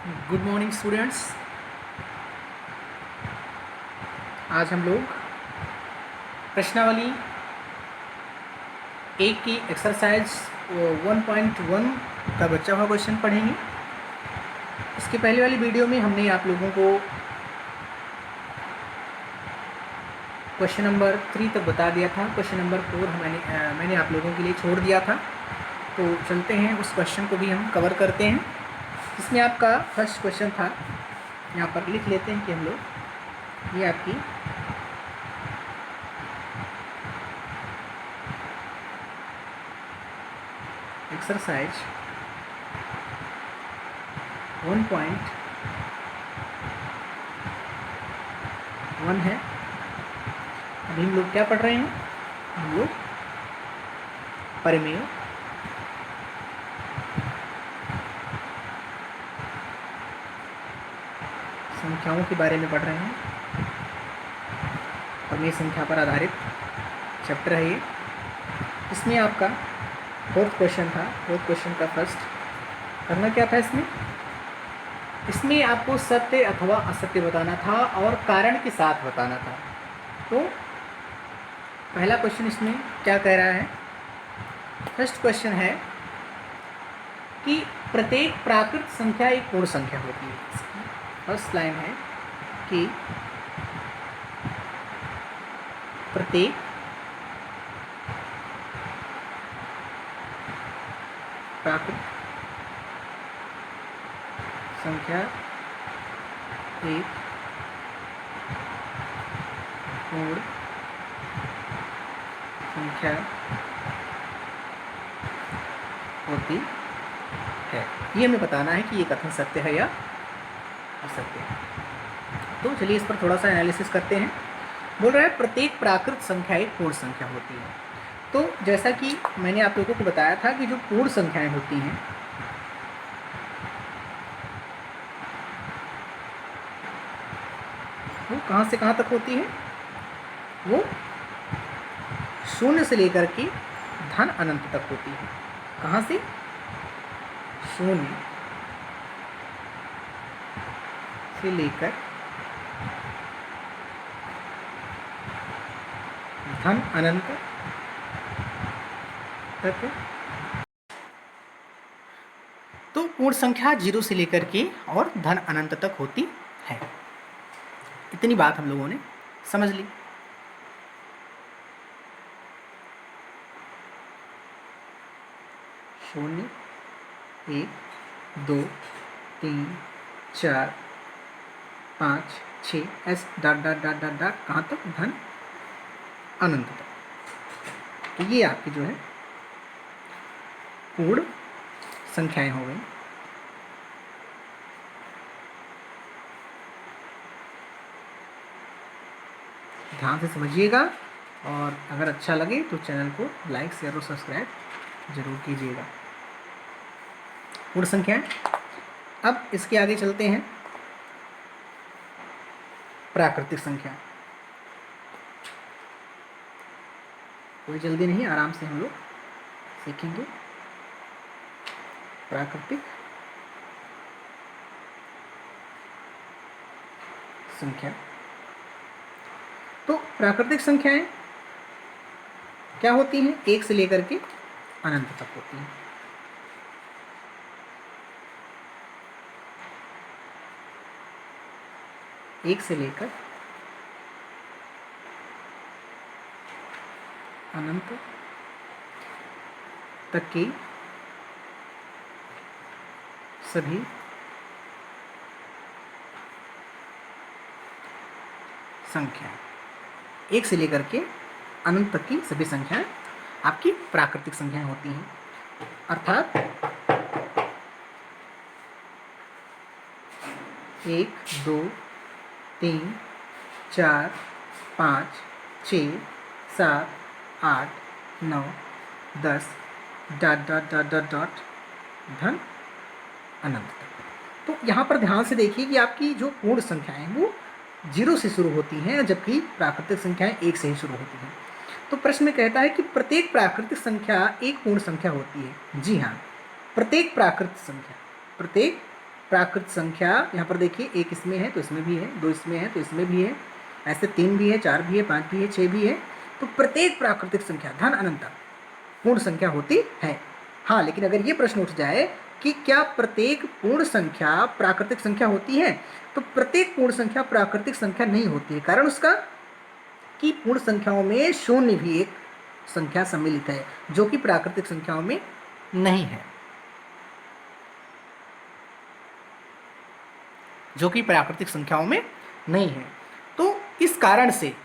Good morning students. आज हम लोग प्रश्नावली एक की एक्सरसाइज 1.1 का बचा हुआ क्वेश्चन पढ़ेंगे। इसके पहले वाली वीडियो में हमने आप लोगों को क्वेश्चन नंबर 3 तक बता दिया था। क्वेश्चन नंबर 4 मैंने आप लोगों के लिए छोड़ दिया था। तो चलते हैं, उस क्वेश्चन को भी हम कवर करते हैं। इसमें आपका फर्स्ट क्वेश्चन था, यहाँ पर लिख लेते हैं कि हम लोग, ये आपकी एक्सरसाइज 1.1 है। अभी हम लोग क्या पढ़ रहे हैं? हम लोग परिमेय संख्याओं के बारे में पढ़ रहे हैं। परिमेय संख्या पर आधारित चैप्टर है ये। इसमें आपका फोर्थ क्वेश्चन था। फोर्थ क्वेश्चन का फर्स्ट करना क्या था? इसमें आपको सत्य अथवा असत्य बताना था और कारण के साथ बताना था। तो पहला क्वेश्चन इसमें क्या कह रहा है? फर्स्ट क्वेश्चन है कि प्रत्येक प्राकृत संख्या एक पूर्ण संख्या होती है। फर्स्ट लाइन है कि प्रत्येक प्राकृत संख्या एक पूर्ण संख्या होती है। ये हमें बताना है कि ये कथन सत्य है या असत्य है। तो चलिए इस पर थोड़ा सा एनालिसिस करते हैं। बोल रहा है प्रत्येक प्राकृत संख्या एक पूर्ण संख्या होती है। तो जैसा कि मैंने आप लोगों को बताया था कि जो पूर्ण संख्याएं होती हैं वो कहाँ से कहाँ तक होती है? वो शून्य से लेकर के धन अनंत तक होती है। कहाँ से? शून्य से लेकर धन अनंत तक। तो पूर्ण संख्या 0 से लेकर के और धन अनंत तक होती है। इतनी बात हम लोगों ने समझ ली। शून्य, 1, 2, 3, 4, 5, 6 ऐसे dot dot dot dot dot कहाँ तक? धन अनंत तक। तो ये आपकी जो है पूर्ण संख्याएं हो गई। ध्यान से समझिएगा और अगर अच्छा लगे तो चैनल को लाइक, शेयर और सब्सक्राइब जरूर कीजिएगा। पूर्ण संख्याएं। अब इसके आगे चलते हैं। प्राकृतिक संख्या। कोई जल्दी नहीं, आराम से हम लोग सीखेंगे। प्राकृतिक संख्या। तो प्राकृतिक संख्याएं क्या होती हैं? 1 से लेकर के अनंत तक होती हैं। एक से लेकर अनंत तक की सभी संख्याएं, 1 से लेकर के अनंत तक की सभी संख्याएं आपकी प्राकृतिक संख्याएं होती हैं। अर्थात 1, 2, 3, 4, 5, 6, 7, 8, 9, 10 dot dot dot dot dot धन अनंत तक। तो यहाँ पर ध्यान से देखिए कि आपकी जो पूर्ण संख्याएं वो 0 से शुरू होती हैं, जबकि प्राकृतिक संख्याएं 1 से ही शुरू होती हैं। तो प्रश्न में कहता है कि प्रत्येक प्राकृतिक संख्या एक पूर्ण संख्या होती है। जी हाँ, प्रत्येक प्राकृतिक संख्या, प्रत्येक प्राकृत संख्या, यहाँ पर देखिए एक इसमें है तो इसमें भी है, दो इसमें है तो इसमें भी है, ऐसे तीन भी है, चार भी है, पाँच भी है, छः भी है। तो प्रत्येक प्राकृतिक संख्या धन अनंत तक पूर्ण संख्या होती है। हाँ, लेकिन अगर ये प्रश्न उठ जाए कि क्या प्रत्येक पूर्ण संख्या प्राकृतिक संख्या होती है, तो प्रत्येक पूर्ण संख्या प्राकृतिक संख्या नहीं होती है। कारण उसका कि पूर्ण संख्याओं में शून्य भी एक संख्या सम्मिलित है, जो कि प्राकृतिक संख्याओं में नहीं है, जो कि प्राकृतिक संख्याओं में नहीं है। तो इस कारण से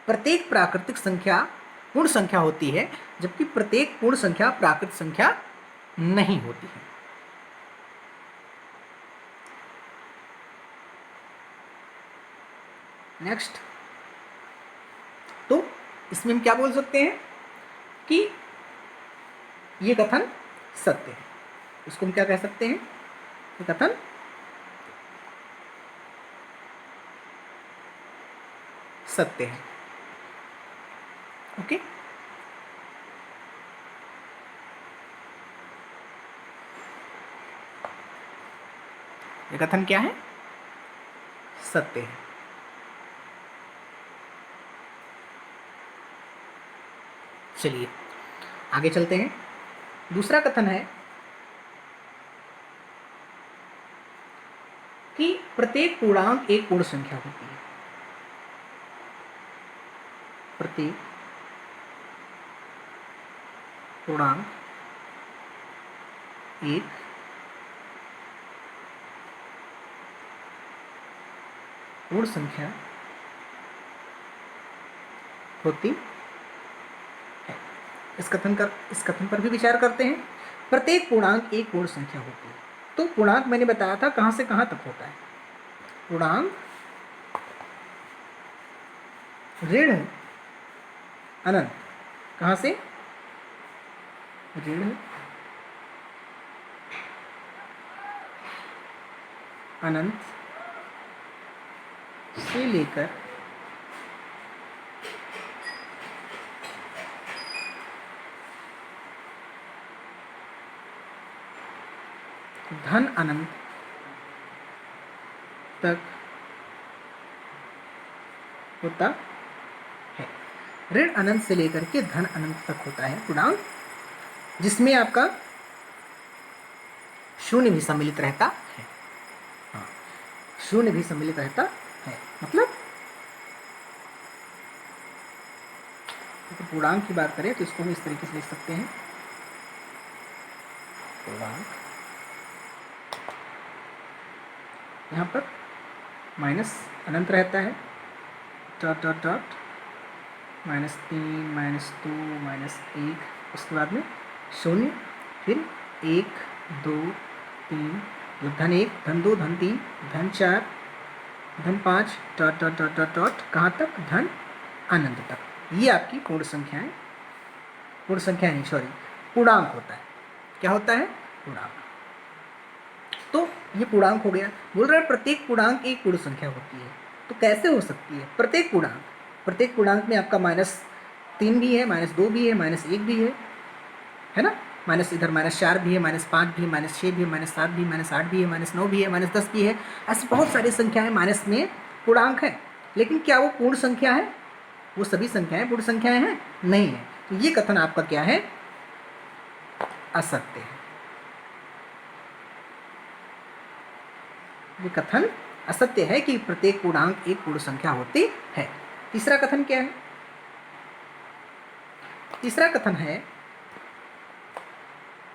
प्रत्येक प्राकृतिक संख्या पूर्ण संख्या होती है, जबकि प्रत्येक पूर्ण संख्या प्राकृतिक संख्या नहीं होती है। नेक्स्ट, तो इसमें हम क्या बोल सकते हैं कि ये कथन सत्य है। इसको हम क्या कह सकते हैं? ये कथन सत्य है। ओके, ये कथन क्या है? सत्य है। चलिए आगे चलते हैं। दूसरा कथन है कि प्रत्येक पूर्णांक एक पूर्ण संख्या होती है। प्रत्येक पूर्णांक एक पूर्ण संख्या होती है। इस कथन पर भी विचार करते हैं। प्रत्येक पूर्णांक एक पूर्ण संख्या होती है। तो पूर्णांक मैंने बताया था कहां से कहां तक होता है। पूर्णांक ऋण अनंत, कहां से? ऋण अनंत से लेकर धन अनंत तक होता है। ऋण अनंत से लेकर के धन अनंत तक होता है पूर्णांक, जिसमें आपका शून्य भी सम्मिलित रहता है। हाँ, शून्य भी सम्मिलित रहता है। मतलब तो पूर्णांक की बात करें तो इसको हम इस तरीके से लिख सकते हैं। पूर्णांक, यहाँ पर माइनस अनंत रहता है, डॉट डॉट डॉट -3 -2 -1, उसके बाद में शून्य, फिर 1 2 3, धन 1 धन 2 धन 3 धन 4 धन 5 dot dot dot dot dot कहाँ तक? धन अनंत तक। ये आपकी पूर्ण संख्याएं, पूर्ण संख्या नहीं सॉरी पूर्णांक होता है। क्या होता है? पूर्णांक। तो ये पूर्णांक हो गया। बोल रहा है प्रत्येक पूर्णांक एक पूर्ण संख्या होती है। तो कैसे हो सकती है प्रत्येक पूर्णांक? प्रत्येक पूर्णांक में आपका -3 भी है, -2 भी है, -1 भी है ना? माइनस इधर -4 भी है, -5 भी है, -6 भी है, -7 भी है, -8 भी है, -9 भी है, -10 भी है। ऐसी बहुत सारी संख्याएं माइनस में पूर्णांक है। लेकिन क्या वो पूर्ण संख्या है? वो सभी संख्याएं पूर्ण संख्याएं हैं? नहीं है। तो ये कथन आपका क्या है? असत्य है। ये कथन असत्य है कि प्रत्येक पूर्णांक एक पूर्ण संख्या होती है। तीसरा कथन क्या है? तीसरा कथन है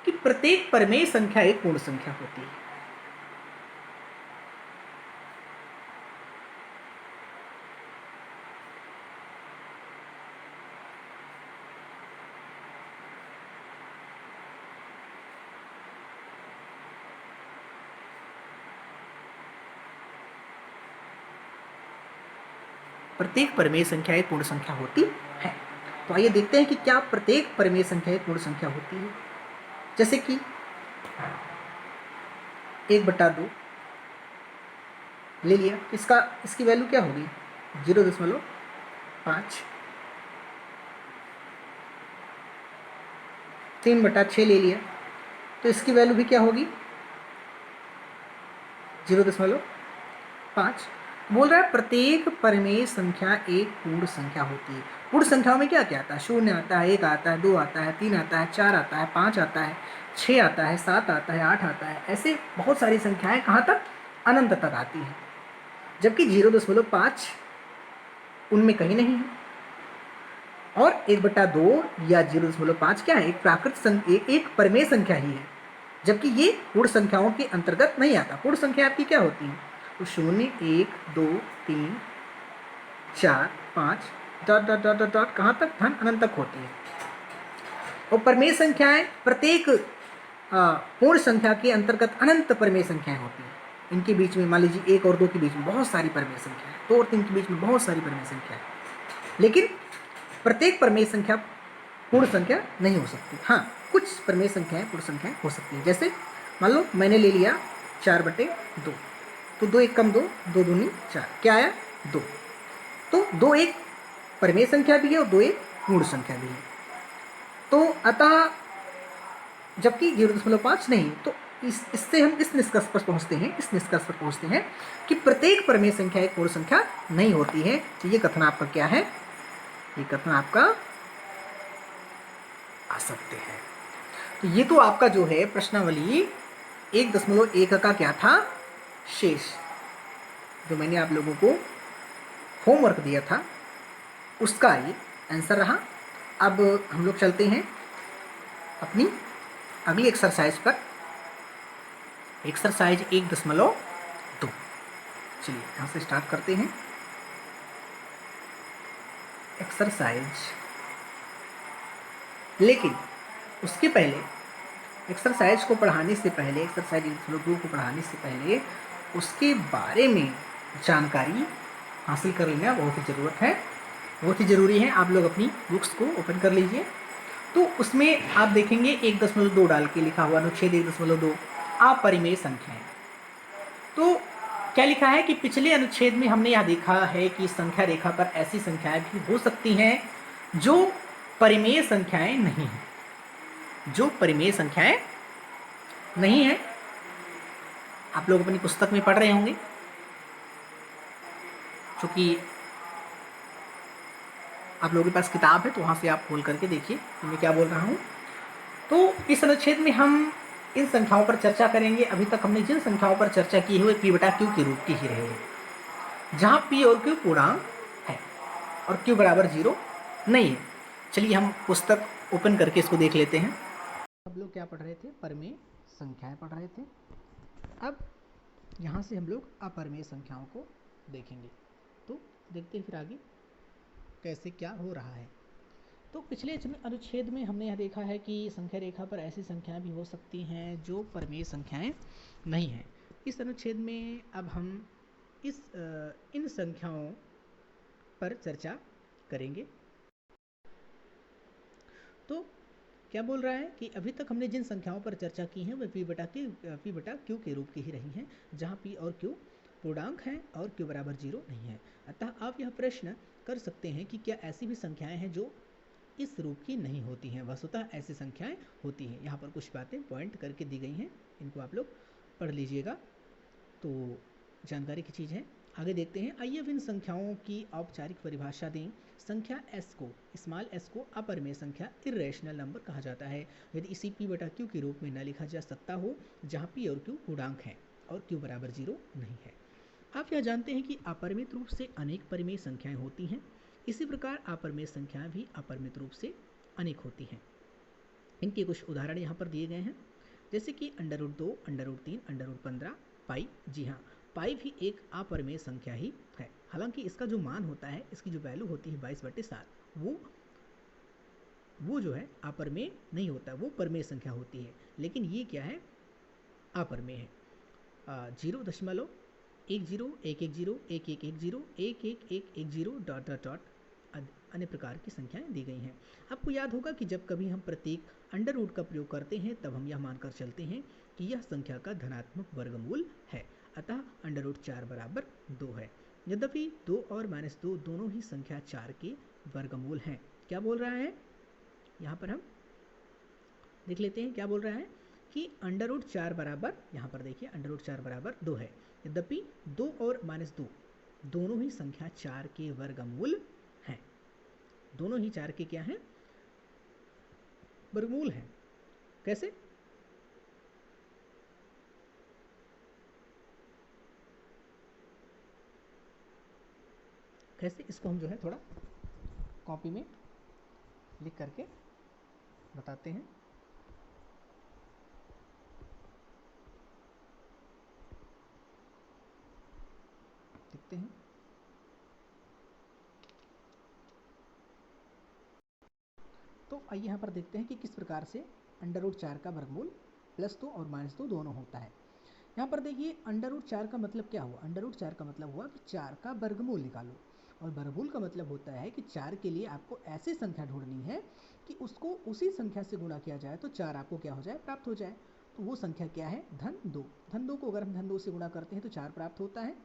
कि प्रत्येक परिमेय संख्या एक पूर्ण संख्या होती है। प्रत्येक परिमेय संख्या एक पूर्ण संख्या होती है। तो आइए देखते हैं कि क्या प्रत्येक परिमेय संख्या एक पूर्ण संख्या होती है। जैसे कि 1/2 ले लिया, इसकी वैल्यू क्या होगी? 0.5। 3/6 ले लिया तो इसकी वैल्यू भी क्या होगी? 0.5 बोल रहा है प्रत्येक परिमेय संख्या एक पूर्ण संख्या होती है। पूर्ण संख्याओं में क्या क्या आता है? 0 आता है, 1 आता है, 2 आता है, 3 आता है, 4 आता है, 5 आता है, 6 आता है, 7 आता है, 8 आता है। ऐसे बहुत सारी संख्याएं कहाँ तक? अनंत तक आती हैं। जबकि 0.5 उनमें कहीं नहीं है। और 1/2 या 0.5 क्या है? एक प्राकृत एक परिमेय संख्या ही है, जबकि ये पूर्ण संख्याओं के अंतर्गत नहीं आता। पूर्ण संख्या आपकी क्या होती है? तो 0, 1, 2, 3, 4, 5 dot dot dot dot dot कहाँ तक? धन अनंत तक होती है। और परिमेय संख्याएं प्रत्येक पूर्ण संख्या के अंतर्गत अनंत परिमेय संख्याएं होती हैं। इनके बीच में मान लीजिए 1 और 2 के बीच में बहुत सारी परिमेय संख्याएं, 2 और 3 के बीच में बहुत सारी परिमेय संख्याएं, लेकिन प्रत्येक परिमेय संख्या पूर्ण संख्या नहीं हो सकती। हाँ, कुछ परिमेय संख्याएं पूर्ण संख्याएं हो सकती हैं। जैसे मान लो मैंने ले लिया 4/2, तो 2 1 कम 2, 2 दूनी 4, क्या आया? 2। तो 2 एक परिमेय संख्या भी है और 2 एक पूर्ण संख्या भी है। तो अतः जबकि 0.5 नहीं, तो इससे हम इस निष्कर्ष पर पहुंचते हैं कि प्रत्येक परिमेय संख्या एक पूर्ण संख्या नहीं होती है। तो ये कथन आपका क्या है? ये कथन आपका असत्य है। तो ये तो आपका जो है प्रश्नावली 1.1 का क्या था? शेष, जो मैंने आप लोगों को होमवर्क दिया था उसका ये आंसर रहा। अब हम लोग चलते हैं अपनी अगली एक्सरसाइज पर। एक्सरसाइज 1.2। चलिए यहाँ से स्टार्ट करते हैं। एक्सरसाइज, लेकिन उसके पहले एक्सरसाइज को पढ़ाने से पहले, एक्सरसाइज 1.2 को पढ़ाने से पहले उसके बारे में जानकारी हासिल कर लेना बहुत ही ज़रूरत है, बहुत ही ज़रूरी है। आप लोग अपनी बुक्स को ओपन कर लीजिए। तो उसमें आप देखेंगे 1.2 डाल के लिखा हुआ अनुच्छेद 1.2 अपरिमेय संख्याएं। तो क्या लिखा है कि पिछले अनुच्छेद में हमने यह देखा है कि संख्या रेखा पर ऐसी संख्याएं भी हो सकती हैं जो परिमेय संख्याएं नहीं हैं, जो परिमेय संख्याएं नहीं हैं। आप लोग अपनी पुस्तक में पढ़ रहे होंगे, चूंकि आप लोगों के पास किताब है तो वहाँ से आप खोल करके देखिए मैं क्या बोल रहा हूँ। तो इस अनुच्छेद में हम इन संख्याओं पर चर्चा करेंगे। अभी तक हमने जिन संख्याओं पर चर्चा की है वो P/Q के रूप की ही रहे हैं, जहाँ P और Q पूर्णांक है और Q बराबर 0 नहीं है। चलिए हम पुस्तक ओपन करके इसको देख लेते हैं। सब लोग क्या पढ़ रहे थे? परिमेय संख्याएं पढ़ रहे थे। अब यहाँ से हम लोग अपरिमेय संख्याओं को देखेंगे। तो देखते हैं फिर आगे कैसे क्या हो रहा है। तो पिछले अनुच्छेद में हमने यह देखा है कि संख्या रेखा पर ऐसी संख्याएं भी हो सकती हैं जो परिमेय संख्याएं नहीं हैं। इस अनुच्छेद में अब हम इन संख्याओं पर चर्चा करेंगे। तो क्या बोल रहा है कि अभी तक हमने जिन संख्याओं पर चर्चा की है वे P/Q के रूप की ही रही हैं, जहाँ P और Q पूर्णांक हैं और Q बराबर 0 नहीं है। अतः आप यह प्रश्न कर सकते हैं कि क्या ऐसी भी संख्याएं हैं जो इस रूप की नहीं होती हैं? वस्तुतः ऐसी संख्याएं होती हैं। यहाँ पर कुछ बातें पॉइंट करके दी गई हैं, इनको आप लोग पढ़ लीजिएगा, तो जानकारी की चीज़ है। आगे देखते हैं। आइए अब इन संख्याओं की औपचारिक परिभाषा दें। संख्या s को, स्मॉल s को अपरिमेय संख्या इर्रेशनल नंबर कहा जाता है यदि इसी P/Q के रूप में न लिखा जा सकता हो, जहाँ P और Q पूर्णांक हैं और Q बराबर 0 नहीं है। आप यह जानते हैं कि अपरिमित रूप से अनेक परिमेय संख्याएं होती हैं। इसी प्रकार अपरिमेय संख्याएं भी अपरिमित रूप से अनेक होती हैं। इनके कुछ उदाहरण यहाँ पर दिए गए हैं, जैसे कि √2, √3, √15, पाई। जी हाँ, पाई भी एक अपरिमेय संख्या ही है। हालांकि इसका जो मान होता है, इसकी जो वैल्यू होती है 22/7, वो जो है अपरिमेय नहीं होता, वो परिमेय संख्या होती है। लेकिन ये क्या है? अपरिमेय है। 0.10, 1110, 1110, 11110 डॉट डॉट डॉट अन्य प्रकार की संख्याएं दी गई हैं। आपको याद होगा कि जब कभी हम प्रतीक अंडर रूट का प्रयोग करते हैं तब हम यह मानकर चलते हैं कि यह संख्या का धनात्मक वर्गमूल है, अतः √4 बराबर 2 है। यद्यपि 2 और -2 दोनों ही संख्या 4 के वर्गमूल हैं। क्या बोल रहा है? यहाँ पर हम देख लेते हैं क्या बोल रहा है कि अंडर रूट 4 बराबर, यहाँ पर देखिए अंडर रूट 4 बराबर 2 है। यद्यपि 2 और -2 दोनों ही संख्या 4 के वर्गमूल हैं। दोनों ही 4 के क्या हैं? वर्गमूल हैं। कैसे? कैसे? इसको हम जो है थोड़ा कॉपी में लिख करके बताते हैं। देखते हैं। तो आइए यहाँ पर देखते हैं कि किस प्रकार से अंडर रूट 4 का वर्गमूल +2 और -2 दोनों होता है। यहाँ पर देखिए अंडर रूट 4 का मतलब क्या हुआ? अंडर रूट 4 का मतलब हुआ कि 4 का वर्गमूल निकालो, और वर्गमूल का मतलब होता है कि 4 के लिए आपको ऐसी संख्या ढूंढनी है कि उसको उसी संख्या से गुणा किया जाए तो 4 आपको क्या हो जाए? प्राप्त हो जाए। तो वो संख्या क्या है? धन 2। धन 2 को अगर हम धन 2 से गुणा करते हैं तो 4 प्राप्त होता है,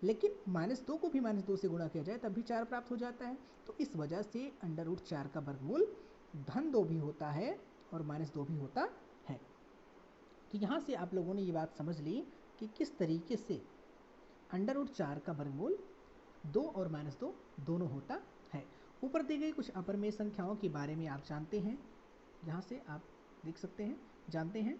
लेकिन -2 को भी -2 से गुणा किया जाए तब भी 4 प्राप्त हो जाता है। तो इस वजह से अंडर रूट 4 का वर्गमूल धन 2 भी होता है और -2 भी होता है। तो यहाँ से आप लोगों ने ये बात समझ ली कि किस तरीके से अंडर रूट 4 का वर्गमूल 2 और -2 दोनों होता है। ऊपर दी गई कुछ अपरमेय संख्याओं के बारे में आप जानते हैं, यहाँ से आप देख सकते हैं, जानते हैं।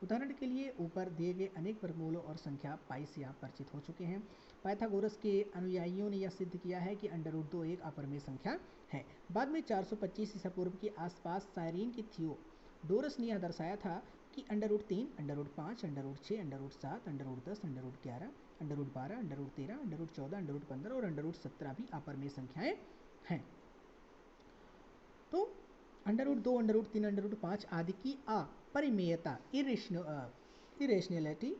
उदाहरण के लिए ऊपर दिए गए अनेक वर्गमूलों और संख्या पाई से आप परिचित हो चुके हैं। पाइथागोरस के अनुयायियों ने यह सिद्ध किया है कि अंडर रूट 2 एक अपरमेय संख्या है। बाद में 425 ईसा पूर्व के आसपास साइरीन की थियोडोरस ने यह दर्शाया था कि under root 3, under root 5, under root 6, under root 7, under root 10, under root 11, under root 12, under root 13, under root 14, under root 15 और अंडर रूट 17 भी अपरमेय संख्याएं हैं। तो under root 2, under root 3, under root 5 आदि की अपरिमेयता इरेशनलिटी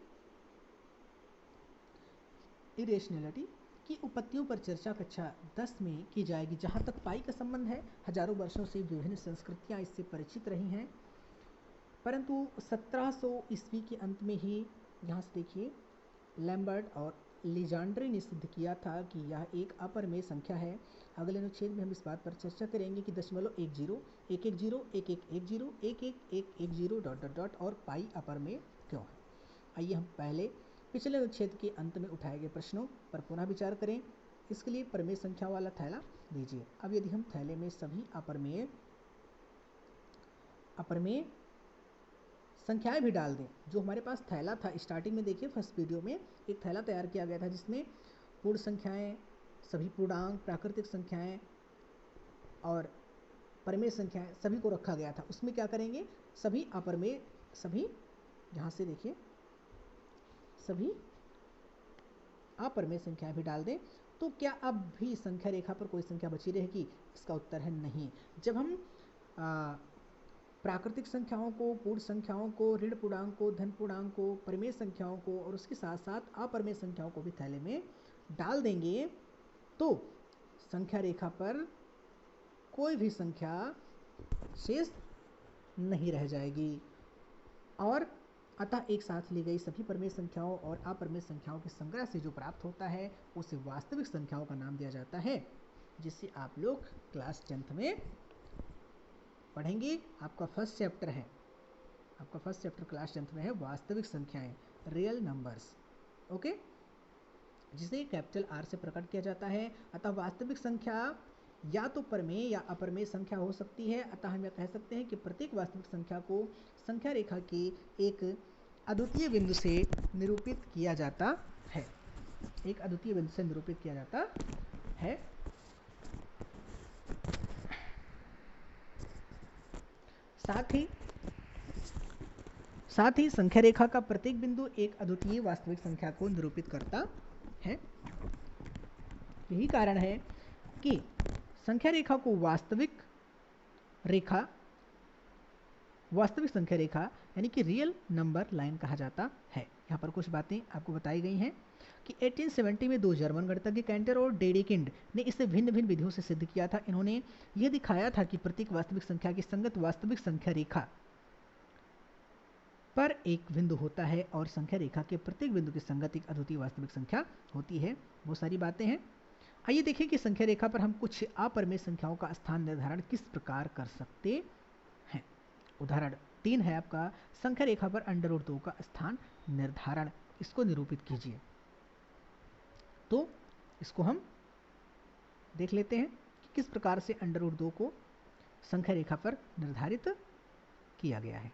की उपपत्तियों पर चर्चा कक्षा 10 में की जाएगी। जहाँ तक पाई का संबंध है, हजारों वर्षों से विभिन्न संस्कृतियाँ इससे परिचित रही हैं, परंतु 1700 ईस्वी के अंत में ही यहाँ से देखिए लैम्बर्ट और लीजांड्रे ने सिद्ध किया था कि यह एक अपरमेय संख्या है। अगले अनुच्छेद में हम इस बात पर चर्चा करेंगे कि 0.10, 110, 1110, 1110, डॉट डॉट डॉट और पाई अपरमेय क्यों है। आइए हम पहले पिछले अनुच्छेद के अंत में उठाए गए प्रश्नों पर पुनः विचार करें। इसके लिए परमेय संख्या वाला थैला लीजिए। अब यदि हम थैले में सभी अपरमेय संख्याएं भी डाल दें, जो हमारे पास थैला था स्टार्टिंग में, देखिए फर्स्ट वीडियो में एक थैला तैयार किया गया था जिसमें पूर्ण संख्याएं, सभी पूर्णांक, प्राकृतिक संख्याएं और परमेय संख्याएं सभी को रखा गया था। उसमें क्या करेंगे? सभी अपरमेय, सभी यहाँ से देखिए सभी अपरमेय संख्याएं भी डाल दें तो क्या अब भी संख्या रेखा पर कोई संख्या बची रहेगी? इसका उत्तर है नहीं। जब हम प्राकृतिक संख्याओं को, पूर्ण संख्याओं को, ऋण पूर्णांक को, धन पूर्णांक को, परमेय संख्याओं को और उसके साथ साथ अपरमेय संख्याओं को भी थैले में डाल देंगे तो संख्या रेखा पर कोई भी संख्या शेष नहीं रह जाएगी, और अतः एक साथ ली गई सभी परमेय संख्याओं और अपरमेय संख्याओं के संग्रह से जो प्राप्त होता है उसे वास्तविक संख्याओं का नाम दिया जाता है, जिसे आप लोग क्लास 10th में पढ़ेंगे। आपका फर्स्ट चैप्टर है, आपका फर्स्ट चैप्टर क्लास 10th में है वास्तविक संख्याएं, रियल नंबर्स, ओके, जिसे कैपिटल आर से प्रकट किया जाता है। अतः वास्तविक संख्या या तो परमेय या अपरमेय संख्या हो सकती है। अतः हम यह कह सकते हैं कि प्रत्येक वास्तविक संख्या को संख्या रेखा के एक अद्वितीय बिंदु से निरूपित किया जाता है, एक अद्वितीय बिंदु से निरूपित किया जाता है। साथ ही संख्या रेखा का प्रत्येक बिंदु एक अद्वितीय वास्तविक संख्या को निरूपित करता है। यही कारण है कि संख्या रेखा को वास्तविक संख्या रेखा यानी कि रियल नंबर लाइन कहा जाता है। यहाँ पर कुछ बातें आपको बताई गई हैं कि 1870 में 2 जर्मन गणितज्ञ कैंटर और डेडेकिंड ने इसे भिन्न भिन्न विधियों से सिद्ध किया था। इन्होंने यह दिखाया था कि प्रत्येक वास्तविक संख्या की संगत वास्तविक संख्या रेखा पर एक बिंदु होता है और संख्या रेखा के प्रत्येक बिंदु की संगत एक अद्वितीय वास्तविक संख्या होती है। वो सारी बातें हैं। आइए देखें कि संख्या रेखा पर हम कुछ अपरमेय संख्याओं का स्थान निर्धारण किस प्रकार कर सकते हैं। उदाहरण 3 है आपका संख्या रेखा पर अंडर रूट 2 का स्थान निर्धारण, इसको निरूपित कीजिए। तो इसको हम देख लेते हैं कि किस प्रकार से अंडर रूट 2 को संख्या रेखा पर निर्धारित किया गया है।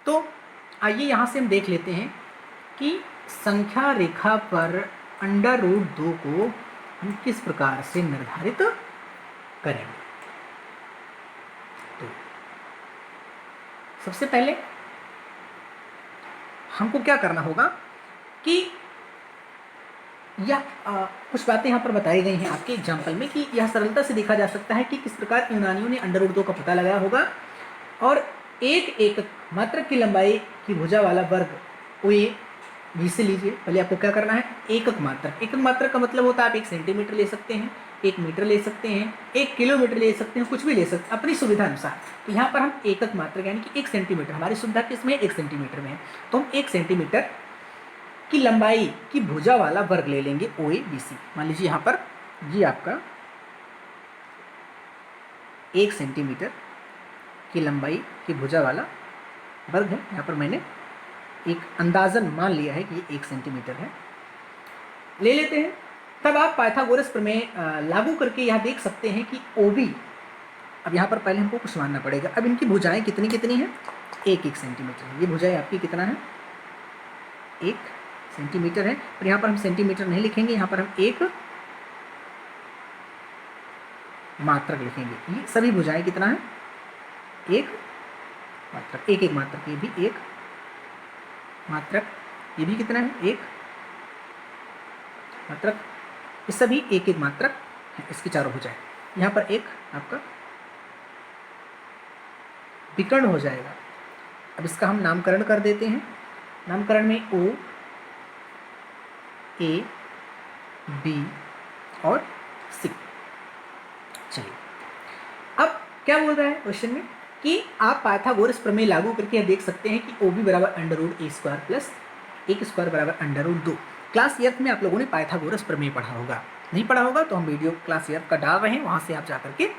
तो आइए यहाँ से हम देख लेते हैं कि संख्या रेखा पर अंडर रूट 2 को हम किस प्रकार से निर्धारित करेंगे। तो सबसे पहले हमको क्या करना होगा कि यह कुछ बातें यहाँ पर बताई गई हैं आपके एग्जाम्पल में कि यह सरलता से देखा जा सकता है कि किस प्रकार यूनानियों ने अंडर रूट 2 का पता लगाया होगा और एक एकक मात्रक की लंबाई की भुजा वाला वर्ग OA B से लीजिए। पहले आपको क्या करना है, एकक मात्रक। एकक मात्रक का मतलब होता है आप 1 सेंटीमीटर ले सकते हैं, 1 मीटर ले सकते हैं, 1 किलोमीटर ले सकते हैं, कुछ भी ले सकते हैं अपनी सुविधा अनुसार। तो यहाँ पर हम एकक मात्रक यानी कि 1 सेंटीमीटर, हमारी सुविधा किसमें 1 सेंटीमीटर में है, तो हम 1 सेंटीमीटर की लंबाई की भुजा वाला वर्ग ले लेंगे OABC। मान लीजिए यहाँ पर ये आपका 1 सेंटीमीटर की लंबाई की भुजा वाला वर्ग है। यहाँ पर मैंने एक अंदाजन मान लिया है कि ये 1 सेंटीमीटर है, ले लेते हैं। तब आप पाइथागोरस प्रमेय लागू करके यहाँ देख सकते हैं कि OB, अब यहाँ पर पहले हमको कुछ मानना पड़ेगा। अब इनकी भुजाएं कितनी कितनी हैं, 1-1 सेंटीमीटर। ये भुजाएं आपकी कितना है, 1 सेंटीमीटर है। पर यहाँ पर हम सेंटीमीटर नहीं लिखेंगे, यहाँ पर हम एक मात्रक लिखेंगे। ये सभी भुजाएं कितना है, 1 मात्रक, 1-1 मात्रक। ये भी 1 मात्रक, ये भी कितना है, 1 मात्रक। ये सभी 1-1 मात्रक है, इसकी चारों भुजाएं। यहाँ पर एक आपका विकर्ण हो जाएगा। अब इसका हम नामकरण कर देते हैं। नामकरण में O, A, B और C। चलिए अब क्या बोल रहा है क्वेश्चन में कि आप पाइथागोरस प्रमेय लागू करके यह देख सकते हैं कि OB बराबर under root A square plus 1 square बराबर अंडर रूट 2। क्लास 8 में आप लोगों ने पाइथागोरस प्रमेय पढ़ा होगा, नहीं पढ़ा होगा तो हम वीडियो क्लास 8 का डाल रहे हैं, वहाँ से आप जा करके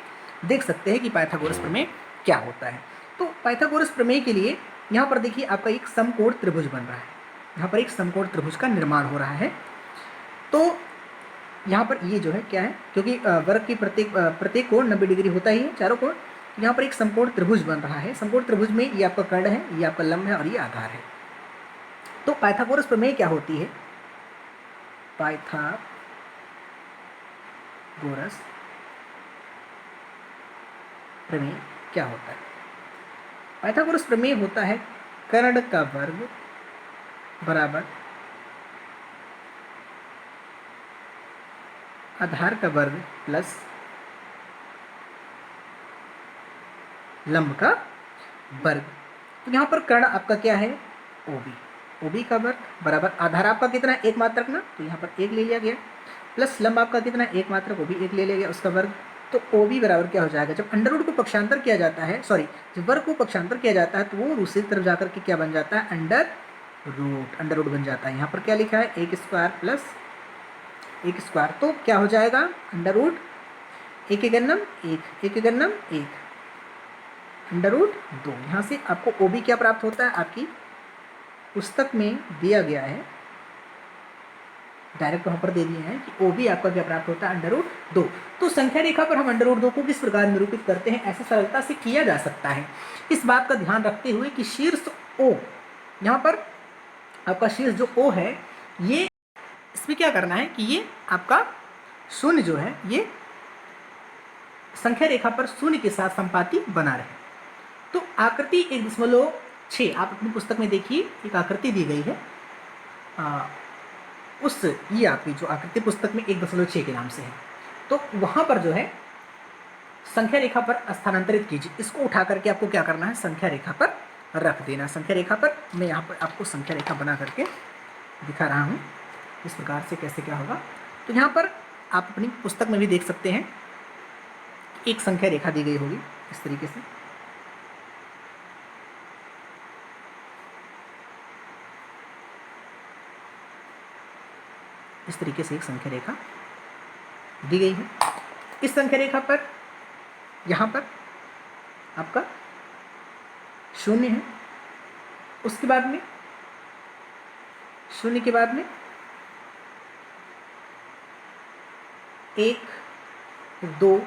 देख सकते हैं कि पाइथागोरस प्रमेय क्या होता है। तो पाइथागोरस प्रमेय के लिए यहाँ पर देखिए आपका एक समकोण त्रिभुज बन रहा है, यहाँ पर एक समकोण त्रिभुज का निर्माण हो रहा है। तो यहाँ पर ये जो है क्या है, क्योंकि वर्ग की प्रत्येक कोण 90 डिग्री होता ही है, चारों कोण। यहाँ पर एक समकोण त्रिभुज बन रहा है। समकोण त्रिभुज में ये आपका कर्ण है, ये आपका लंब है और ये आधार है। तो पाइथागोरस प्रमेय क्या होती है, पाइथागोरस प्रमेय क्या होता है, पाइथागोरस प्रमेय होता है कर्ण का वर्ग बराबर आधार का वर्ग प्लस लंब का वर्ग। तो यहाँ पर कर्ण आपका क्या है, OB का वर्ग बराबर आधार आपका कितना है, 1 मात्रक ना, तो यहाँ पर 1 ले लिया गया, प्लस लंब आपका कितना है, 1 मात्रक, वो भी 1 ले लिया गया, उसका वर्ग। तो OB बराबर क्या हो जाएगा, जब अंडर रूट को पक्षांतर किया जाता है, सॉरी जब वर्ग को पक्षांतर किया जाता है तो वो दूसरी तरफ जाकर के क्या बन जाता है, अंडर रूट बन जाता है। यहाँ पर क्या लिखा है, 1 स्क्वायर प्लस 1 स्क्वायर, तो क्या हो जाएगा, अंडर रूट 1 एकन्नम 1, 1 एकन्नम 1, अंडर रूट 2। यहाँ से आपको OB क्या प्राप्त होता है, आपकी पुस्तक में दिया गया है, डायरेक्ट वहाँ पर दे दिए हैं कि OB आपका क्या प्राप्त होता है, अंडर रूट 2। तो संख्या रेखा पर हम अंडर रूट 2 को किस प्रकार निरूपित करते हैं, ऐसे सरलता से किया जा सकता है। इस बात का ध्यान रखते हुए कि शीर्ष O, यहाँ पर आपका शीर्ष जो O है, ये इसमें क्या करना है कि ये आपका शून्य जो है ये संख्या रेखा पर शून्य के साथ संपाती बना रहे। तो आकृति 1.6 आप अपनी पुस्तक में देखिए, एक आकृति दी गई है, ये आपकी जो आकृति पुस्तक में 1.6 के नाम से है। तो वहाँ पर जो है संख्या रेखा पर स्थानांतरित कीजिए, इसको उठा करके आपको क्या करना है, संख्या रेखा पर रख देना। संख्या रेखा पर मैं यहाँ पर आपको संख्या रेखा बना करके दिखा रहा हूँ इस प्रकार से कैसे क्या होगा। तो यहाँ पर आप अपनी पुस्तक में भी देख सकते हैं, एक संख्या रेखा दी गई होगी इस तरीके से, इस तरीके से एक संख्या रेखा दी गई है। इस संख्या रेखा पर यहाँ पर आपका शून्य है, उसके बाद में शून्य के बाद में 1, फिर 2,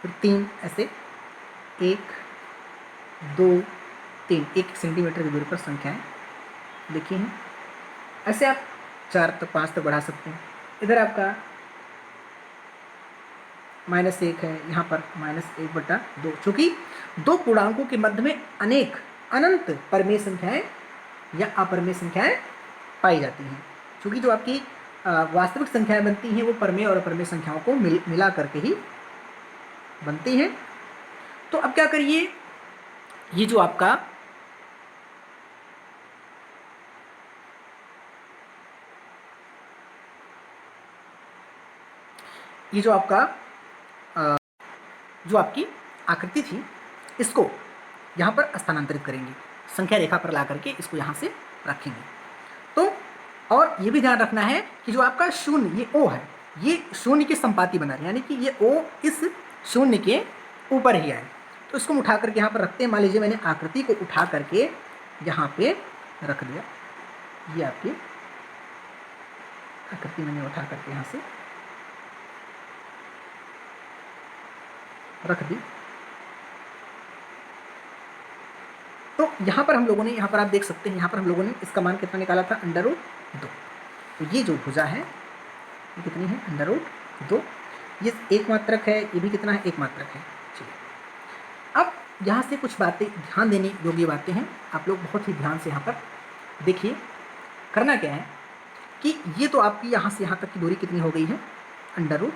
फिर 3, ऐसे 1, 2, 3, 1 सेंटीमीटर की दूरी पर संख्याएं लिखी हैं। ऐसे आप 4 तक 5 तक बढ़ा सकते हैं। इधर आपका -1 है, यहाँ पर -1/2, चूँकि दो पूर्णांकों के मध्य में अनेक अनंत परमेय संख्याएं या अपरमेय संख्याएं पाई जाती हैं। चूँकि जो आपकी वास्तविक संख्याएं बनती हैं वो परमेय और अपरमेय संख्याओं को मिला करके ही बनती हैं। तो अब क्या करिए, ये जो आपका जो आपकी आकृति थी, इसको यहाँ पर स्थानांतरित करेंगे, संख्या रेखा पर ला करके इसको यहाँ से रखेंगे। तो और ये भी ध्यान रखना है कि जो आपका शून्य, ये ओ है, ये शून्य के संपाती बना रहे, यानी कि ये ओ इस शून्य के ऊपर ही आए। तो इसको उठा करके यहाँ पर रखते हैं। मान लीजिए मैंने आकृति को उठा करके यहाँ पे रख दिया, ये आपकी आकृति मैंने उठा करके यहाँ से रख दी। तो यहाँ पर हम लोगों ने, यहाँ पर आप देख सकते हैं, यहाँ पर हम लोगों ने इसका मान कितना निकाला था, √2। तो ये जो भुजा है ये कितनी है, √2। ये एक मात्रक है, ये भी कितना है, एक मात्रक है। चलिए अब यहाँ से कुछ बातें ध्यान देने योग्य बातें हैं, आप लोग बहुत ही ध्यान से यहाँ पर देखिए। करना क्या है कि ये तो आपकी यहाँ से यहाँ तक की दूरी कितनी हो गई है, √2।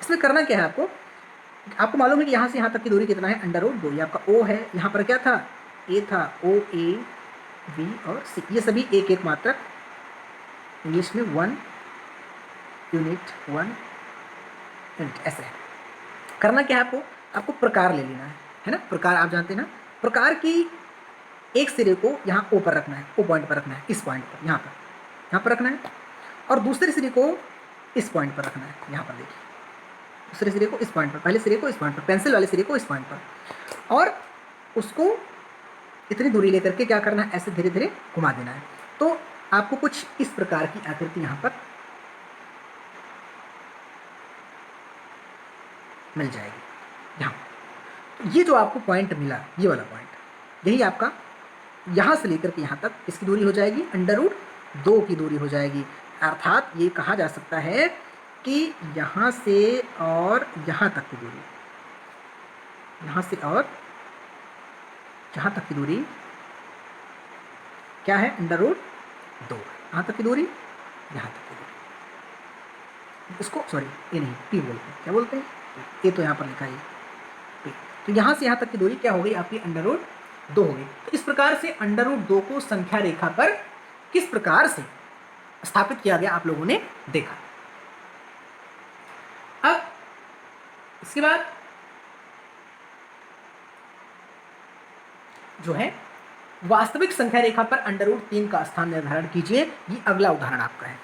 इसमें करना क्या है, आपको मालूम है कि यहाँ से यहाँ तक की दूरी कितना है, √2। ये आपका O है, यहाँ पर क्या था, A था, O, A, B और C, ये सभी एक एक मात्रक, इंग्लिश में 1 यूनिट, 1 यूनिट, ऐसे है। करना क्या है, आपको प्रकार ले लेना है ना। प्रकार आप जानते हैं ना, प्रकार की एक सिरे को यहाँ O पर रखना है, O पॉइंट पर रखना है, इस पॉइंट पर, यहाँ पर रखना है, और दूसरे सिरे को इस पॉइंट पर रखना है, यहाँ पर देखिए, दूसरे सिरे को इस पॉइंट पर, पहले सिरे को इस पॉइंट पर, पेंसिल वाले सिरे को इस पॉइंट पर, और उसको इतनी दूरी लेकर के क्या करना है, ऐसे धीरे धीरे घुमा देना है। तो आपको कुछ इस प्रकार की आकृति यहाँ पर मिल जाएगी। यहाँ तो ये जो आपको पॉइंट मिला, ये वाला पॉइंट, यही आपका यहाँ से लेकर के यहाँ तक इसकी दूरी हो जाएगी, √2 की दूरी हो जाएगी। अर्थात ये कहा जा सकता है कि यहाँ से और यहाँ तक की दूरी, यहाँ से और यहाँ तक की दूरी क्या है, √2। यहाँ तक की दूरी, यहाँ तक की दूरी, इसको सॉरी ये नहीं, P बोलते हैं, क्या बोलते हैं, ये तो यहाँ पर लिखा है P। तो यहाँ से यहाँ तक की दूरी क्या हो गई आपकी, √2 हो गई। तो इस प्रकार से √2 को संख्या रेखा पर किस प्रकार से स्थापित किया गया आप लोगों ने देखा। अब इसके बाद जो है वास्तविक संख्या रेखा पर √3 का स्थान निर्धारण कीजिए। ये अगला उदाहरण आपका है।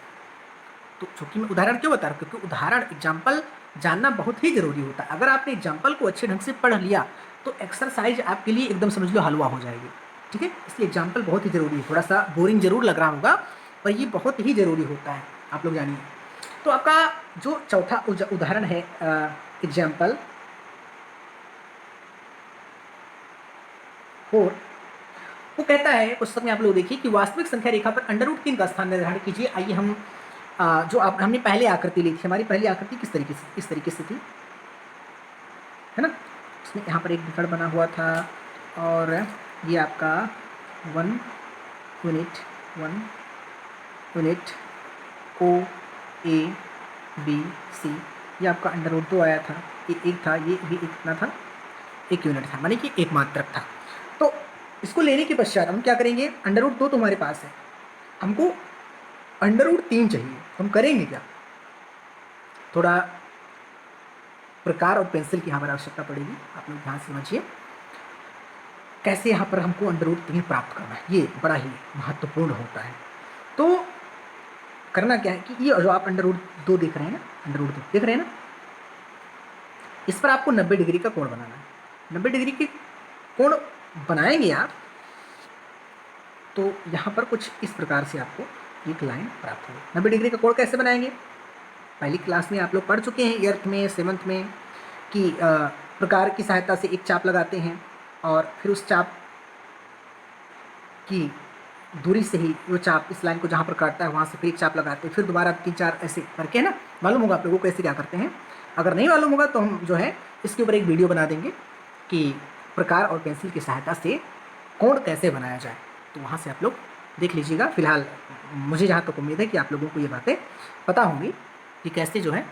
तो चूंकि मैं उदाहरण क्यों बता रहा हूँ, क्योंकि उदाहरण एग्जाम्पल जानना बहुत ही जरूरी होता है। अगर आपने एग्जाम्पल को अच्छे ढंग से पढ़ लिया तो एक्सरसाइज आपके लिए एकदम समझ लो हलवा हो जाएगी। ठीक है, इसलिए एग्जाम्पल बहुत ही जरूरी है। थोड़ा सा बोरिंग जरूर लग रहा होगा पर ये बहुत ही जरूरी होता है, आप लोग जानिए। तो आपका जो चौथा उदाहरण है एग्जाम्पल 4, वो कहता है पुस्तक में, आप लोग देखिए कि वास्तविक संख्या रेखा पर √3 का स्थान निर्धारण कीजिए। आइए हम जो हमने पहले आकृति ली थी, हमारी पहली आकृति किस तरीके से, इस तरीके से थी, है ना। उसमें यहाँ पर एक विकर्ण बना हुआ था और ये आपका 1 unit O, A, B, C, ये आपका √2 आया था। ये एक था, ये भी एक कितना था, 1 यूनिट था, माने कि एक मात्रक था। तो इसको लेने के पश्चात हम क्या करेंगे, √2 तो हमारे पास है, हमको √3 चाहिए। हम करेंगे क्या, थोड़ा प्रकार और पेंसिल की यहाँ पर आवश्यकता पड़ेगी। आप लोग ध्यान से समझिए कैसे यहाँ पर हमको √3 प्राप्त करना है, ये बड़ा ही महत्वपूर्ण होता है। तो करना क्या है कि ये जो आप √2 देख रहे हैं ना, √2 देख रहे हैं ना, इस पर आपको 90 डिग्री का कोण बनाना है। 90 डिग्री के कोण बनाएंगे आप तो यहाँ पर कुछ इस प्रकार से आपको एक लाइन प्राप्त होगी। 90 डिग्री का कोण कैसे बनाएंगे? पहली क्लास में आप लोग पढ़ चुके हैं 8th में 7th में कि प्रकार की सहायता से एक चाप लगाते हैं और फिर उस चाप की दूरी से ही वो चाप इस लाइन को जहाँ पर काटता है वहाँ से फिर एक चाप लगाते हैं, फिर दोबारा 3-4 ऐसे करके, है ना। मालूम होगा आप लोगों को कैसे क्या करते हैं। अगर नहीं मालूम होगा तो हम जो है इसके ऊपर एक वीडियो बना देंगे कि प्रकार और पेंसिल की सहायता से कोण कैसे बनाया जाए, तो वहाँ से आप लोग देख लीजिएगा। फिलहाल मुझे जहाँ तक उम्मीद है कि आप लोगों को ये बातें पता होंगी कि कैसे जो है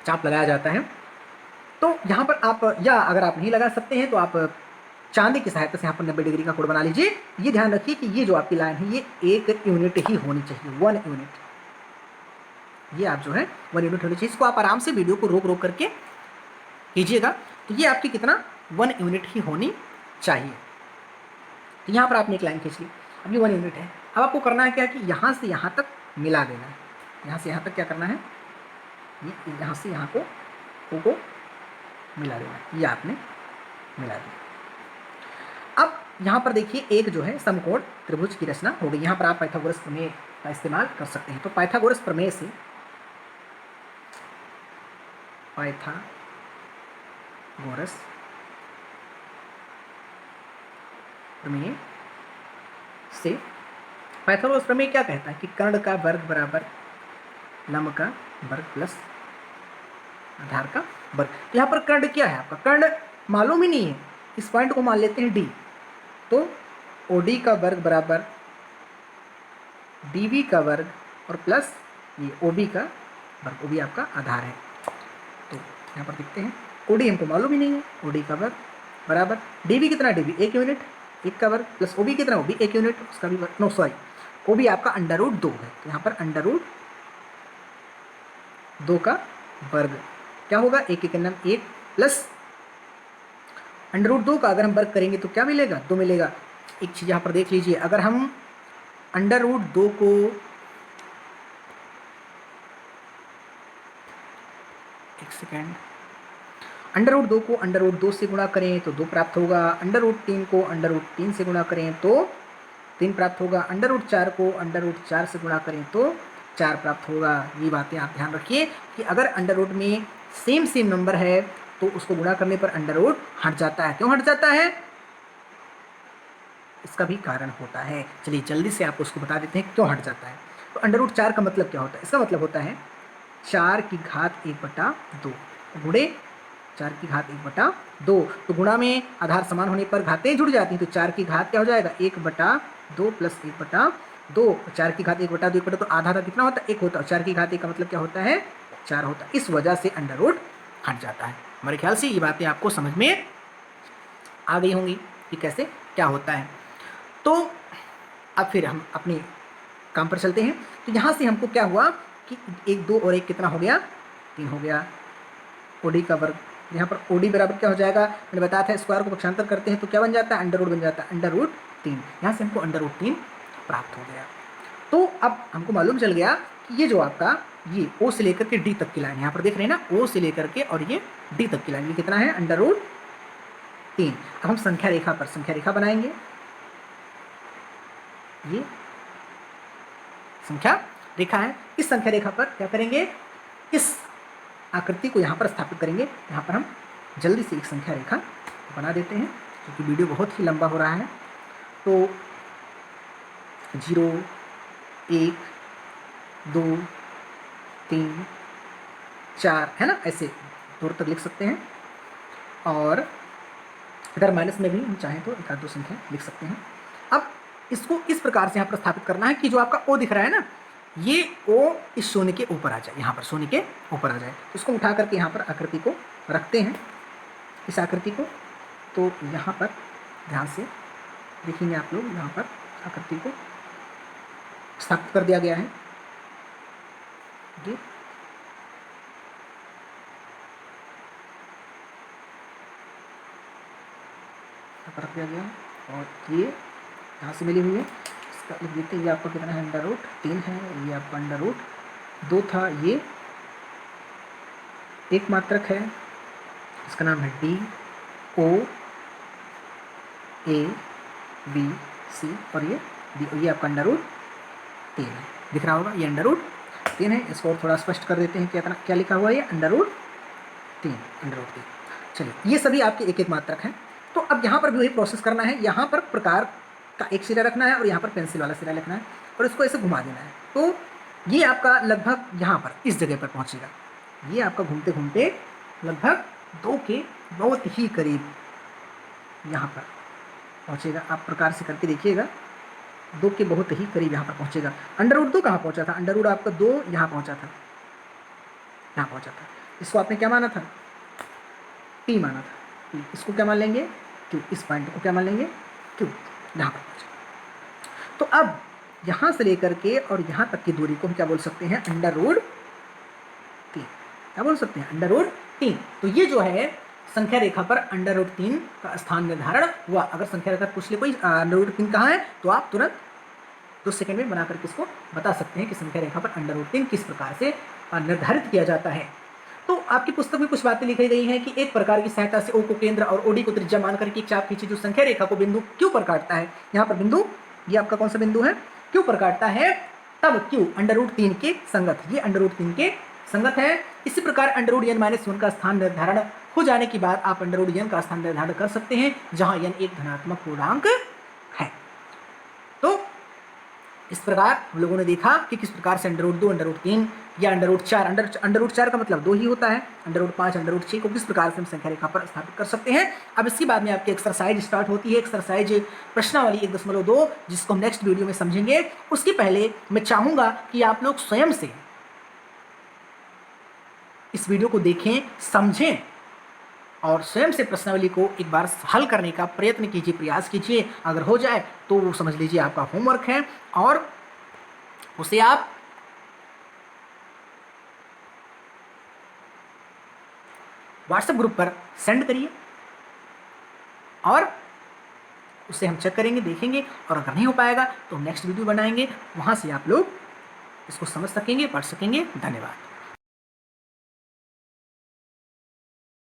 चाप लगाया जाता है। तो यहाँ पर आप, या अगर आप नहीं लगा सकते हैं तो आप चांदी की सहायता से यहाँ पर 90 डिग्री का कोण बना लीजिए। ये ध्यान रखिए कि ये जो आपकी लाइन है ये 1 यूनिट ही होनी चाहिए, 1 यूनिट। ये आप जो है 1 यूनिट होनी चाहिए। इसको आप आराम से वीडियो को रोक रोक करके कीजिएगा। तो ये आपकी कितना 1 यूनिट ही होनी चाहिए। तो यहाँ पर आपने एक लाइन खींच ली, अब ये 1 यूनिट है। अब आपको करना है क्या कि यहाँ से यहाँ तक मिला देना है। यहाँ से यहाँ तक क्या करना है, ये यहाँ से यहाँ को मिला देना है। ये आपने मिला दिया। अब यहाँ पर देखिए एक जो है समकोण त्रिभुज की रचना हो गई। यहाँ पर आप पाइथागोरस प्रमेय का इस्तेमाल कर सकते हैं। तो पाइथागोरस प्रमेय से पाइथागोरस प्रमेय क्या कहता है कि कर्ण का वर्ग बराबर लंब का वर्ग प्लस आधार का वर्ग। यहाँ पर कर्ण क्या है आपका, कर्ण मालूम ही नहीं है। इस पॉइंट को मान लेते हैं डी, तो ओडी का वर्ग बराबर डीवी का वर्ग और प्लस ये ओबी का वर्ग, ओबी आपका आधार है। तो यहाँ पर देखते हैं ओडी हमको मालूम ही नहीं है, ओडी का वर्ग बराबर डीवी कितना, डीवी 1 यूनिट 1 का वर्ग प्लस ओबी कितना, ओबी 1 यूनिट उसका भी वर्ग, नो सॉरी ओबी आपका √2 है। तो यहाँ पर √2 का वर्ग क्या होगा, 1 1 1 प्लस √2 का अगर हम वर्ग करेंगे तो क्या मिलेगा, 2 मिलेगा। एक चीज़ यहाँ पर देख लीजिए, अगर हम √2 को √2 को √2 से गुणा करें तो 2 प्राप्त होगा। √3 को √3 से गुणा करें तो 3 प्राप्त होगा। √4 को √4 से गुणा करें तो 4 प्राप्त होगा। ये बातें आप ध्यान रखिए कि अगर अंडर में सेम नंबर है तो उसको गुणा करने पर अंडर हट जाता है। क्यों हट जाता है, इसका भी कारण होता है। चलिए जल्दी से आपको उसको बता देते हैं क्यों हट जाता है। तो √4 का मतलब क्या होता है, इसका मतलब होता है 4 की घात 1/2 गुणे 4 की घात 1/2। तो गुणा में आधार समान होने पर घातें जुड़ जाती हैं, तो 4 की घात क्या हो जाएगा 1/2 प्लस 1/2। 4 की घात 1/2 1/2 तो आधा कितना होता है, 1 होता है। 4 की घात 1 का मतलब क्या होता है, 4 होता है। इस वजह से अंडर हट जाता है। हमारे ख्याल से ये बातें आपको समझ में आ गई होंगी कि कैसे क्या होता है। तो अब फिर हम अपने काम पर चलते हैं। तो यहाँ से हमको क्या हुआ कि 1 2 और 1 कितना हो गया, 3 हो गया। ओडी का वर्ग, यहाँ पर ओडी बराबर क्या हो जाएगा, मैंने बताया था स्क्वायर को पक्षांतर करते हैं तो क्या बन जाता है, अंडर रूट बन जाता है, √3। यहाँ से हमको √3 प्राप्त हो गया। तो अब हमको मालूम चल गया कि ये जो आपका ये ओ से लेकर के डी तक की लाइन, यहाँ पर देख रहे हैं ना, ओ से लेकर के और ये डी तक की लाइन, ये कितना है, √3। अब हम संख्या रेखा पर संख्या रेखा बनाएंगे। ये संख्या रेखा है, इस संख्या रेखा पर क्या करेंगे, इस आकृति को यहाँ पर स्थापित करेंगे। यहाँ पर हम जल्दी से एक संख्या रेखा बना देते हैं क्योंकि वीडियो बहुत ही लंबा हो रहा है। तो 0 1 2 3 4 है ना, ऐसे दूर तक लिख सकते हैं। और इधर माइनस में भी हम चाहें तो 1 2 संख्या लिख सकते हैं। अब इसको इस प्रकार से यहाँ पर स्थापित करना है कि जो आपका ओ दिख रहा है ना, ये ओ इस शून्य के ऊपर आ जाए, यहाँ पर शून्य के ऊपर आ जाए। इसको उठा करके यहाँ पर आकृति को रखते हैं, इस आकृति को। तो यहाँ पर ध्यान से देखेंगे आप लोग, यहाँ पर आकृति को स्थापित कर दिया गया है। ये रख दिया गया है और ये यहाँ से मिली हुई है। लिख देते हैं, ये आपका कितना है, √3 है। ये आपका √2 था। ये एक मात्रक है, इसका नाम है DOABC और ये ये आपका अंडर रूट 3 है, दिख रहा होगा, ये अंडर रूट 3 है। इसको और थोड़ा स्पष्ट कर देते हैं कि क्या लिखा हुआ है, ये अंडर रूट 3। चलिए, ये सभी आपके एक एक मात्रक हैं। तो अब यहाँ पर भी वही प्रोसेस करना है, यहाँ पर प्रकार का एक सिरा रखना है और यहाँ पर पेंसिल वाला सिरा लिखना है और इसको ऐसे घुमा देना है। तो ये आपका लगभग यहाँ पर इस जगह पर पहुँचेगा। ये आपका घूमते घूमते लगभग 2 के बहुत ही करीब यहाँ पर पहुँचेगा। आप प्रकार से करके देखिएगा, 2 के बहुत ही करीब यहाँ पर पहुँचेगा। अंडर रूट 2 कहाँ पहुँचा था? अंडर रूट आपका 2 यहाँ पहुँचा था, यहाँ पहुँचा था। इसको आपने क्या माना था? P माना था। इसको क्या मान लेंगे? Q। इस पॉइंट को क्या मान लेंगे? Q। यहाँ पर पहुँचा। तो अब यहाँ से लेकर के और यहाँ तक की दूरी को हम क्या बोल सकते हैं? Under root 3। क्या बोल सकते हैं? Under root 3। तो ये जो है संख्या रेखा पर अंडर रूट 3 का स्थान निर्धारण हुआ। अगर संख्या रेखा पूछ ले कोई अंडर रूट 3 कहाँ है, तो आप तुरंत 2 सेकंड में बना करके इसको बता सकते हैं कि संख्या रेखा पर अंडर रूट 3 किस प्रकार से निर्धारित किया जाता है। तो आपकी पुस्तक में कुछ बातें लिखी गई हैं कि एक प्रकार की सहायता से O को केंद्र और OD को त्रिज्या मान करके एक चाप खींची जो संख्या रेखा को बिंदु Q पर काटता है। यहाँ पर बिंदु, ये आपका कौन सा बिंदु है? Q पर काटता है, तब Q अंडर रूट 3 के संगत, ये अंडर रूट 3 के संगत है। इसी प्रकार अंडर रूट n-1 का स्थान निर्धारण हो जाने के बाद आप अंडर रूट n का स्थान निर्धारण कर सकते हैं, जहां n एक धनात्मक पूर्णांक है। तो इस प्रकार हम लोगों ने देखा कि किस प्रकार से अंडर रूट 2, अंडर रूट 3 या अंडर रूट 4, अंडर रूट 4 का मतलब 2 ही होता है, अंडर रूट 5, अंडर रूट 6 को किस प्रकार से हम संख्या रेखा पर स्थापित कर सकते हैं। अब इसके बाद में आपकी एक्सरसाइज स्टार्ट होती है, एक्सरसाइज प्रश्नावली 1.2, जिसको हम नेक्स्ट वीडियो में समझेंगे। उसके पहले मैं चाहूँगा कि आप लोग स्वयं से इस वीडियो को देखें, समझें और स्वयं से प्रश्नावली को एक बार हल करने का प्रयत्न कीजिए, प्रयास कीजिए। अगर हो जाए तो वो समझ लीजिए आपका होमवर्क है और उसे आप व्हाट्सएप ग्रुप पर सेंड करिए और उसे हम चेक करेंगे, देखेंगे, और अगर नहीं हो पाएगा तो नेक्स्ट वीडियो बनाएंगे, वहां से आप लोग इसको समझ सकेंगे, पढ़ सकेंगे। धन्यवाद।